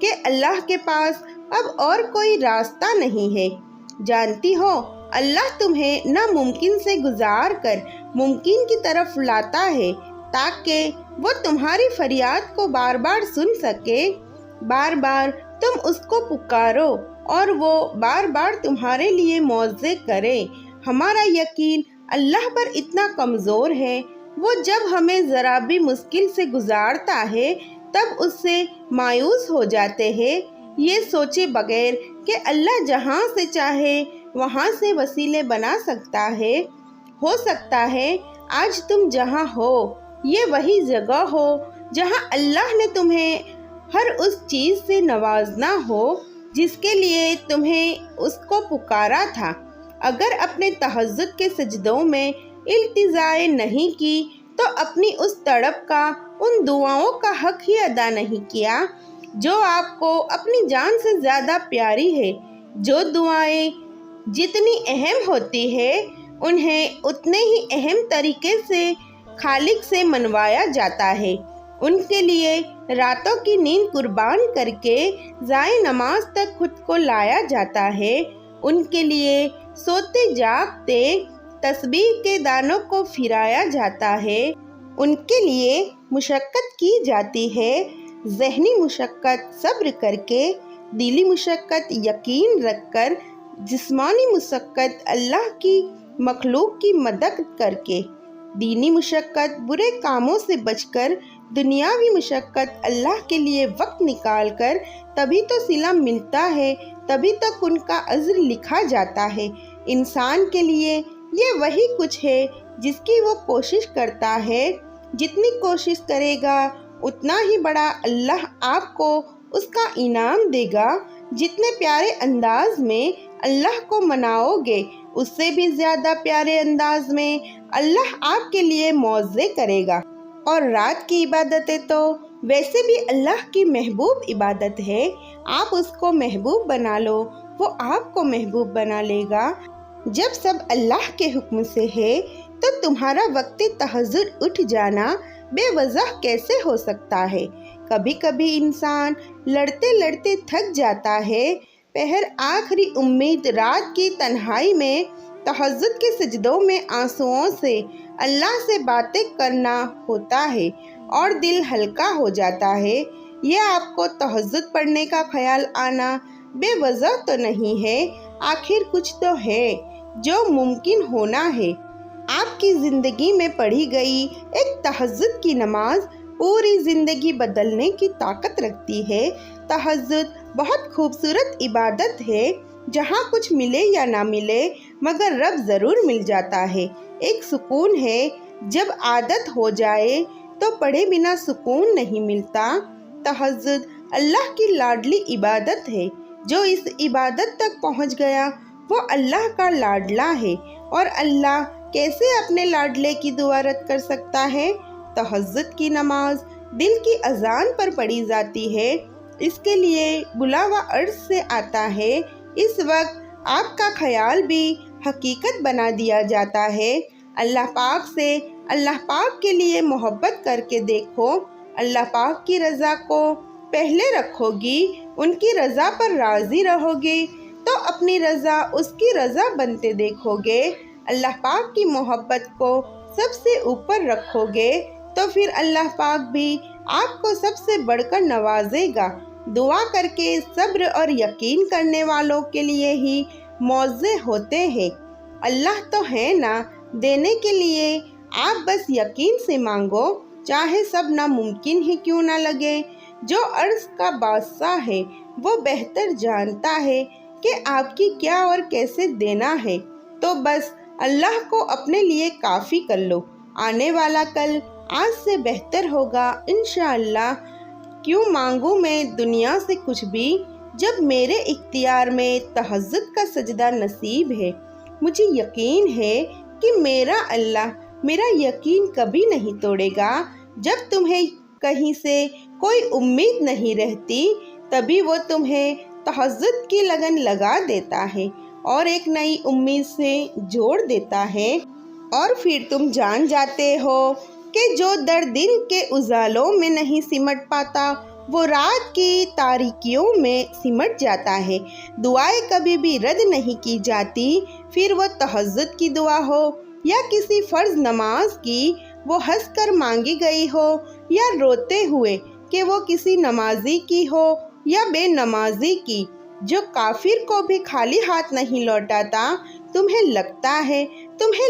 کہ اللہ کے پاس اب اور کوئی راستہ نہیں ہے۔ جانتی ہو اللہ تمہیں ناممکن سے گزار کر ممکن کی طرف لاتا ہے تاکہ وہ تمہاری فریاد کو بار بار سن سکے۔ بار بار تم اس کو پکارو اور وہ بار بار تمہارے لیے معجزے کرے۔ ہمارا یقین اللہ پر اتنا کمزور ہے، وہ جب ہمیں ذرا بھی مشکل سے گزارتا ہے تب اس سے مایوس ہو جاتے ہیں، یہ سوچے بغیر کہ اللہ جہاں سے چاہے وہاں سے وسیلے بنا سکتا ہے۔ ہو سکتا ہے آج تم جہاں ہو یہ وہی جگہ ہو جہاں اللہ نے تمہیں ہر اس چیز سے نوازنا ہو جس کے لیے تمہیں اس کو پکارا تھا۔ اگر اپنے تہجد کے سجدوں میں التجائے نہیں کی تو اپنی اس تڑپ کا، ان دعاؤں کا حق ہی ادا نہیں کیا جو آپ کو اپنی جان سے زیادہ پیاری ہے۔ جو دعائیں جتنی اہم ہوتی ہے انہیں اتنے ہی اہم طریقے سے خالق سے منوایا جاتا ہے۔ ان کے لیے راتوں کی نیند قربان کر کے ضائع نماز تک خود کو لایا جاتا ہے۔ ان کے لیے سوتے جاگتے تسبیح کے دانوں کو پھرایا جاتا ہے۔ ان کے لیے مشقت کی جاتی ہے، ذہنی مشقت صبر کر کے، دلی مشقت یقین رکھ کر، جسمانی مشقت اللہ کی مخلوق کی مدد کر کے، دینی مشقت برے کاموں سے بچ کر، دنیاوی مشقت اللہ کے لیے وقت نکال کر، تبھی تو صلہ ملتا ہے، تبھی تک ان کا اجر لکھا جاتا ہے۔ انسان کے لیے یہ وہی کچھ ہے جس کی وہ کوشش کرتا ہے۔ جتنی کوشش کرے گا اتنا ہی بڑا اللہ آپ کو اس کا انعام دے گا۔ جتنے پیارے انداز میں اللہ کو مناؤ گے اس سے بھی زیادہ پیارے انداز میں اللہ آپ کے لیے معجزے کرے گا۔ اور رات کی عبادتیں تو ویسے بھی اللہ کی محبوب عبادت ہے، آپ اس کو محبوب بنا لو، وہ آپ کو محبوب بنا لے گا۔ جب سب اللہ کے حکم سے ہے تو تمہارا وقت تہجد اٹھ جانا بے وجہ کیسے ہو سکتا ہے؟ کبھی کبھی انسان لڑتے لڑتے تھک جاتا ہے، پہر آخری امید رات کی تنہائی میں تہجد کے سجدوں میں آنسوؤں سے اللہ سے باتیں کرنا ہوتا ہے اور دل ہلکا ہو جاتا ہے۔ یہ آپ کو تہجد پڑھنے کا خیال آنا بے وجہ تو نہیں ہے، آخر کچھ تو ہے جو ممکن ہونا ہے۔ آپ کی زندگی میں پڑھی گئی ایک تہجد کی نماز پوری زندگی بدلنے کی طاقت رکھتی ہے۔ تہجد بہت خوبصورت عبادت ہے، جہاں کچھ ملے یا نہ ملے مگر رب ضرور مل جاتا ہے۔ ایک سکون ہے، جب عادت ہو جائے تو پڑھے بنا سکون نہیں ملتا۔ تہجد اللہ کی لاڈلی عبادت ہے، جو اس عبادت تک پہنچ گیا وہ اللہ کا لاڈلا ہے، اور اللہ کیسے اپنے لاڈلے کی دعا رد کر سکتا ہے؟ تہجد کی نماز دل کی اذان پر پڑھی جاتی ہے، اس کے لیے بلاوا عرش سے آتا ہے۔ اس وقت آپ کا خیال بھی حقیقت بنا دیا جاتا ہے۔ اللہ پاک سے اللہ پاک کے لیے محبت کر کے دیکھو، اللہ پاک کی رضا کو پہلے رکھو گی، ان کی رضا پر راضی رہو گی تو اپنی رضا اس کی رضا بنتے دیکھو گے۔ اللہ پاک کی محبت کو سب سے اوپر رکھو گے تو پھر اللہ پاک بھی آپ کو سب سے بڑھ کر نوازے گا۔ دعا کر کے صبر اور یقین کرنے والوں کے لیے ہی معجزے ہوتے ہیں۔ اللہ تو ہے نا دینے کے لیے، آپ بس یقین سے مانگو، چاہے سب ناممکن ہی کیوں نہ لگے۔ جو عرش کا بادشاہ ہے وہ بہتر جانتا ہے کہ آپ کی کیا اور کیسے دینا ہے، تو بس اللہ کو اپنے لیے کافی کر لو۔ آنے والا کل آج سے بہتر ہوگا انشاءاللہ۔ کیوں مانگوں میں دنیا سے کچھ بھی جب میرے اختیار میں تہجد کا سجدہ نصیب ہے۔ مجھے یقین ہے کہ میرا اللہ میرا یقین کبھی نہیں توڑے گا۔ جب تمہیں کہیں سے کوئی امید نہیں رہتی تبھی وہ تمہیں تہجد کی لگن لگا دیتا ہے اور ایک نئی امید سے جوڑ دیتا ہے، اور پھر تم جان جاتے ہو کہ جو درد دن کے اجالوں میں نہیں سمٹ پاتا وہ رات کی تاریکیوں میں سمٹ جاتا ہے۔ دعائیں کبھی بھی رد نہیں کی جاتی، پھر وہ تہجد کی دعا ہو یا کسی فرض نماز کی وہ ہنس کر مانگی گئی ہو یا روتے ہوئے کہ وہ کسی نمازی کی ہو یا بے نمازی کی۔ جو کافر کو بھی خالی ہاتھ نہیں لوٹاتا، تمہیں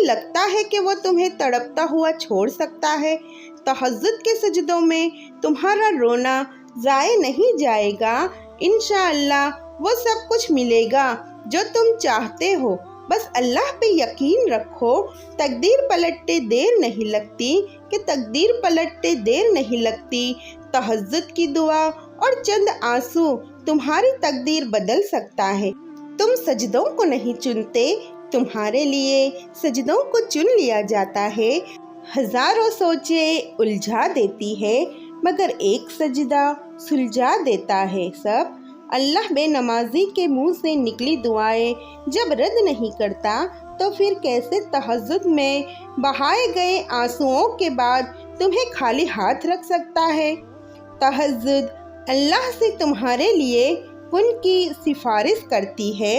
لگتا ہے کہ وہ تمہیں تڑپتا ہوا چھوڑ سکتا ہے؟ تہجد کے سجدوں میں تمہارا رونا ضائع نہیں جائے گا، انشاءاللہ وہ سب کچھ ملے گا جو تم چاہتے ہو۔ بس اللہ پہ یقین رکھو، تقدیر پلٹتے دیر نہیں لگتی۔ تہجد کی دعا اور چند آنسو تمہاری تقدیر بدل سکتا ہے۔ تم سجدوں کو نہیں چنتے، تمہارے لیے سجدوں کو چن لیا جاتا ہے۔ ہزاروں سوچیں الجھا دیتی ہے مگر ایک سجدہ سلجھا دیتا ہے سب۔ اللہ بے نمازی کے منہ سے نکلی دعائیں جب رد نہیں کرتا تو پھر کیسے تہجد میں بہائے گئے آنسوؤں کے بعد تمہیں خالی ہاتھ رکھ سکتا ہے؟ تہجد اللہ سے تمہارے لیے ان کی سفارش کرتی ہے۔